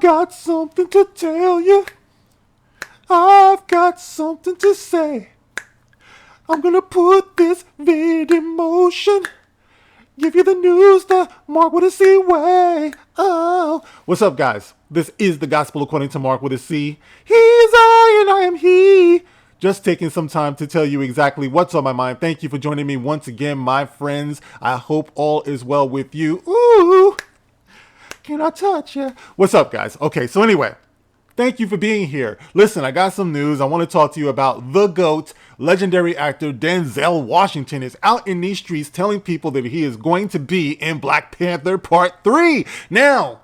got something to tell you. I've got something to say. I'm gonna put this vid in motion. Give you the news the Mark with a C way. Oh. What's up, guys? This is the Gospel According to Mark with a C. He is I and I am he. Just taking some time to tell you exactly what's on my mind. Thank you for joining me once again, my friends. I hope all is well with you. Ooh. Can I touch you? What's up, guys? Okay, so anyway, thank you for being here. Listen, I got some news. I want to talk to you about the GOAT. Legendary actor Denzel Washington is out in these streets telling people that he is going to be in Black Panther Part 3. Now,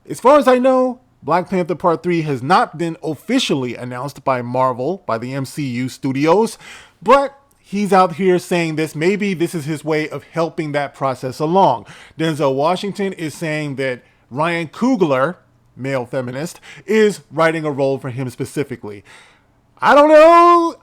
as far as I know, Black Panther Part 3 has not been officially announced by Marvel, by the MCU studios, but he's out here saying this. Maybe this is his way of helping that process along. Denzel Washington is saying that Ryan Coogler, male feminist, is writing a role for him specifically. I don't know.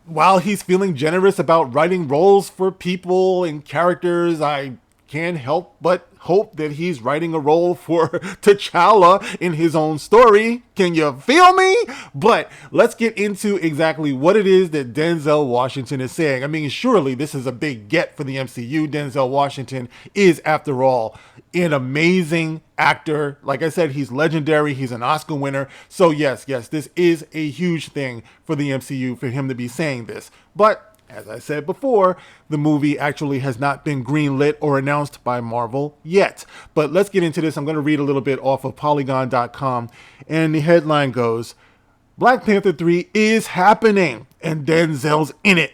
While he's feeling generous about writing roles for people and characters, I can't help but hope that he's writing a role for T'Challa in his own story. Can you feel me? But let's get into exactly what it is that Denzel Washington is saying. I mean, surely this is a big get for the MCU. Denzel Washington is, after all, an amazing actor. Like I said, he's legendary. He's an Oscar winner. So yes, this is a huge thing for the MCU for him to be saying this. But as I said before, the movie actually has not been greenlit or announced by Marvel yet. But let's get into this. I'm going to read a little bit off of Polygon.com. And the headline goes, Black Panther 3 is happening and Denzel's in it.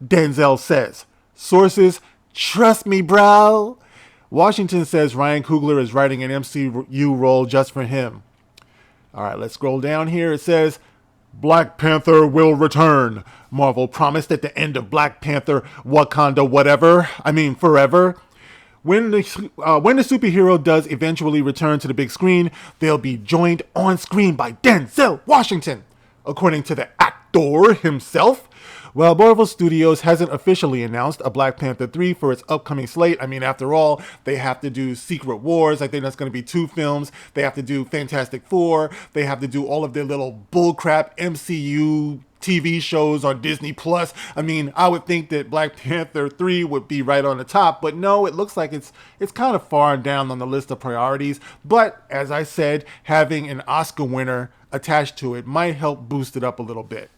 Denzel says. Sources, trust me, bro. Washington says Ryan Coogler is writing an MCU role just for him. All right, let's scroll down here. It says, Black Panther will return. Marvel promised at the end of Black Panther, Wakanda forever. When the superhero does eventually return to the big screen, they'll be joined on screen by Denzel Washington, according to the actor himself. Well, Marvel Studios hasn't officially announced a Black Panther 3 for its upcoming slate. I mean, after all, they have to do Secret Wars. I think that's going to be 2 films. They have to do Fantastic Four. They have to do all of their little bullcrap MCU TV shows on Disney Plus. I mean, I would think that Black Panther 3 would be right on the top, but no, it looks like it's kind of far down on the list of priorities. But as I said, having an Oscar winner attached to it might help boost it up a little bit.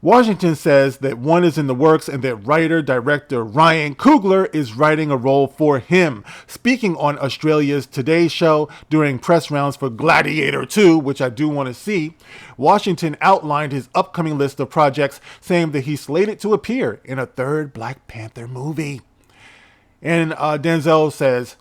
Washington says that one is in the works and that writer-director Ryan Coogler is writing a role for him. Speaking on Australia's Today show during press rounds for Gladiator 2, which I do want to see, Washington outlined his upcoming list of projects, saying that he's slated to appear in a third Black Panther movie. And Denzel says,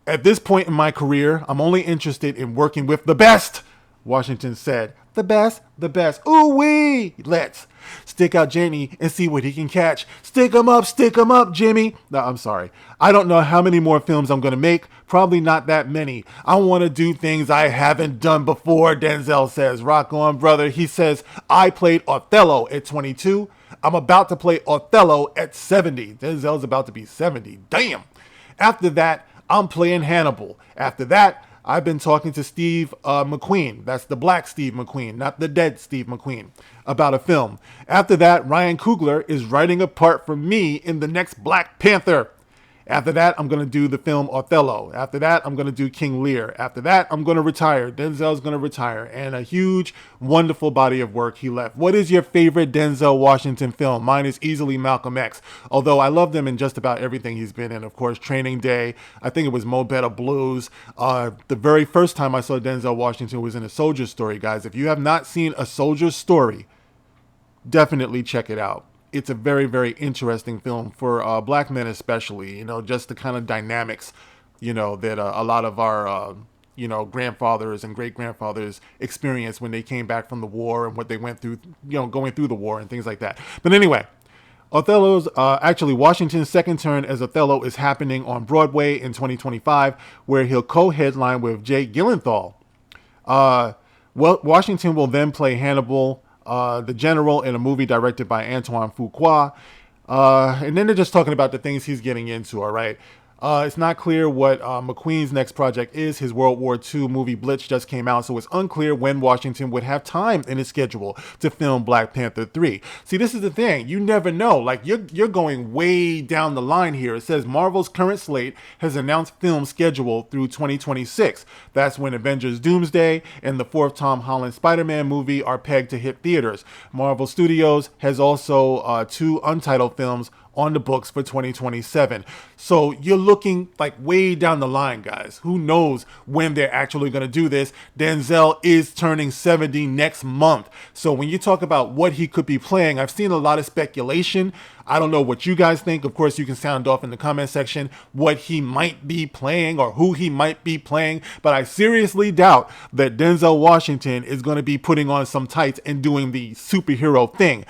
at this point in my career, I'm only interested in working with the best, Washington said. The best. Ooh-wee! Let's stick out Jamie and see what he can catch. Stick 'em up, Jimmy. No, I'm sorry. I don't know how many more films I'm going to make. Probably not that many. I want to do things I haven't done before, Denzel says. Rock on, brother. He says, I played Othello at 22. I'm about to play Othello at 70. Denzel's about to be 70. Damn. After that, I'm playing Hannibal. After that, I've been talking to Steve McQueen. That's the black Steve McQueen, not the dead Steve McQueen, about a film. After that, Ryan Coogler is writing a part for me in the next Black Panther. After that, I'm going to do the film Othello. After that, I'm going to do King Lear. After that, I'm going to retire. Denzel's going to retire. And a huge, wonderful body of work he left. What is your favorite Denzel Washington film? Mine is easily Malcolm X. Although I loved him in just about everything he's been in. Of course, Training Day. I think it was Mo Better Blues. The very first time I saw Denzel Washington was in A Soldier Story, guys. If you have not seen A Soldier Story, definitely check it out. It's a very, very interesting film for black men especially, just the kind of dynamics, that a lot of our, grandfathers and great-grandfathers experienced when they came back from the war and what they went through, going through the war and things like that. But anyway, Washington's second turn as Othello is happening on Broadway in 2025, where he'll co-headline with Jake Gyllenhaal. Washington will then play Hannibal, the general, in a movie directed by Antoine Fuqua. And then they're just talking about the things he's getting into, all right? It's not clear what McQueen's next project is. His World War II movie Blitz just came out, so it's unclear when Washington would have time in his schedule to film Black Panther 3. See, this is the thing. You never know. Like, you're going way down the line here. It says Marvel's current slate has announced film schedule through 2026. That's when Avengers Doomsday and the fourth Tom Holland Spider-Man movie are pegged to hit theaters. Marvel Studios has also 2 untitled films on the books for 2027. So you're looking like way down the line, guys. Who knows when they're actually going to do this? Denzel is turning 70 next month. So when you talk about what he could be playing, I've seen a lot of speculation. I don't know what you guys think. Of course, you can sound off in the comment section what he might be playing or who he might be playing. But I seriously doubt that Denzel Washington is going to be putting on some tights and doing the superhero thing.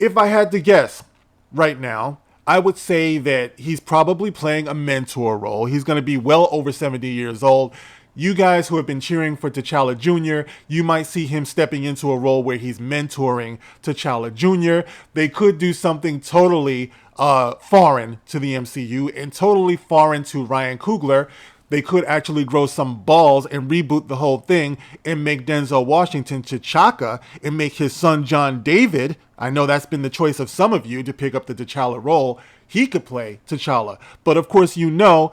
If I had to guess, right now, I would say that he's probably playing a mentor role. He's going to be well over 70 years old. You guys who have been cheering for T'Challa Jr., you might see him stepping into a role where he's mentoring T'Challa Jr. They could do something totally foreign to the MCU and totally foreign to Ryan Coogler. They could actually grow some balls and reboot the whole thing and make Denzel Washington T'Chaka and make his son John David, I know that's been the choice of some of you to pick up the T'Challa role, he could play T'Challa. But of course, you know,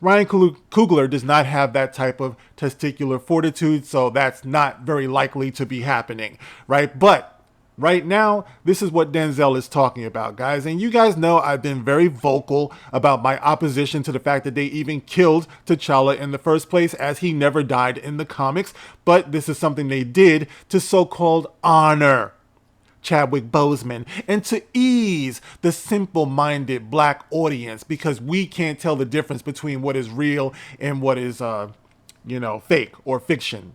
Ryan Coogler does not have that type of testicular fortitude, so that's not very likely to be happening, right? But right now, this is what Denzel is talking about, guys. And you guys know I've been very vocal about my opposition to the fact that they even killed T'Challa in the first place, as he never died in the comics. But this is something they did to so-called honor Chadwick Boseman and to ease the simple-minded black audience, because we can't tell the difference between what is real and what is, fake or fiction,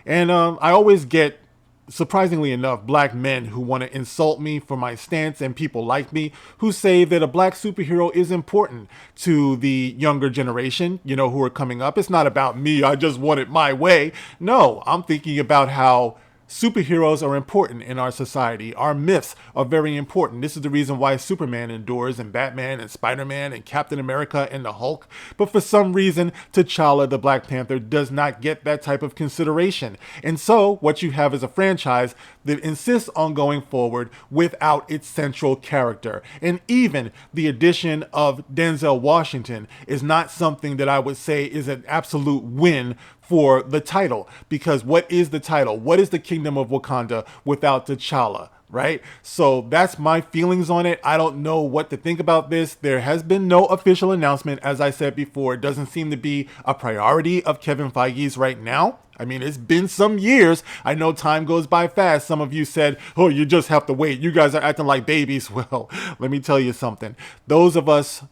And I always get, surprisingly enough, black men who want to insult me for my stance, and people like me who say that a black superhero is important to the younger generation, who are coming up. It's not about me, I just want it my way. No, I'm thinking about how superheroes are important in our society. Our myths are very important. This is the reason why Superman endures, and Batman and Spider-Man and Captain America and the Hulk. But for some reason, T'Challa, the Black Panther, does not get that type of consideration. And so what you have is a franchise that insists on going forward without its central character. And even the addition of Denzel Washington is not something that I would say is an absolute win for the title, because what is the title? What is the Kingdom of Wakanda without T'Challa, right? So that's my feelings on it. I don't know what to think about this. There has been no official announcement. As I said before, it doesn't seem to be a priority of Kevin Feige's right now. I mean, it's been some years. I know time goes by fast. Some of you said, oh, you just have to wait. You guys are acting like babies. Well, let me tell you something. Those of us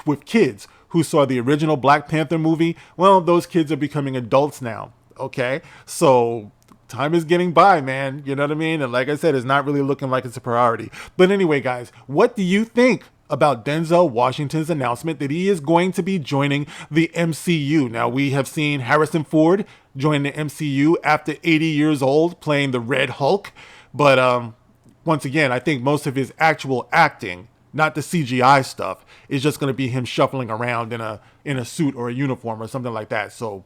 with kids who saw the original Black Panther movie, well, those kids are becoming adults now, okay? So time is getting by, man, you know what I mean? And like I said, it's not really looking like it's a priority. But anyway, guys, what do you think about Denzel Washington's announcement that he is going to be joining the MCU? Now, we have seen Harrison Ford join the MCU after 80 years old, playing the Red Hulk. But once again, I think most of his actual acting, not the CGI stuff, is just going to be him shuffling around in a suit or a uniform or something like that. So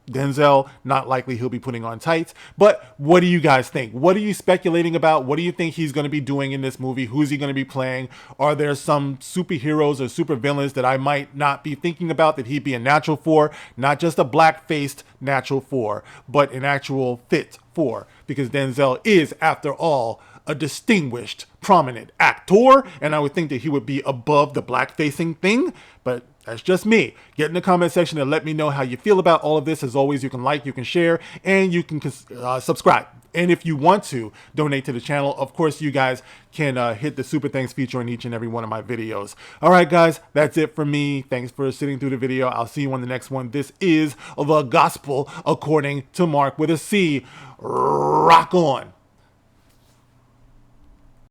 Denzel, not likely he'll be putting on tights. But what do you guys think? What are you speculating about? What do you think he's going to be doing in this movie? Who's he going to be playing? Are there some superheroes or supervillains that I might not be thinking about that he'd be a natural for? Not just a black-faced natural for, but an actual fit for. Because Denzel is, after all, a distinguished, prominent actor, and I would think that he would be above the black-facing thing, but that's just me. Get in the comment section and let me know how you feel about all of this. As always, you can like, you can share, and you can subscribe. And if you want to donate to the channel, of course, you guys can hit the Super Thanks feature on each and every one of my videos. All right, guys, that's it for me. Thanks for sitting through the video. I'll see you on the next one. This is The Gospel According to Mark with a C. Rock on.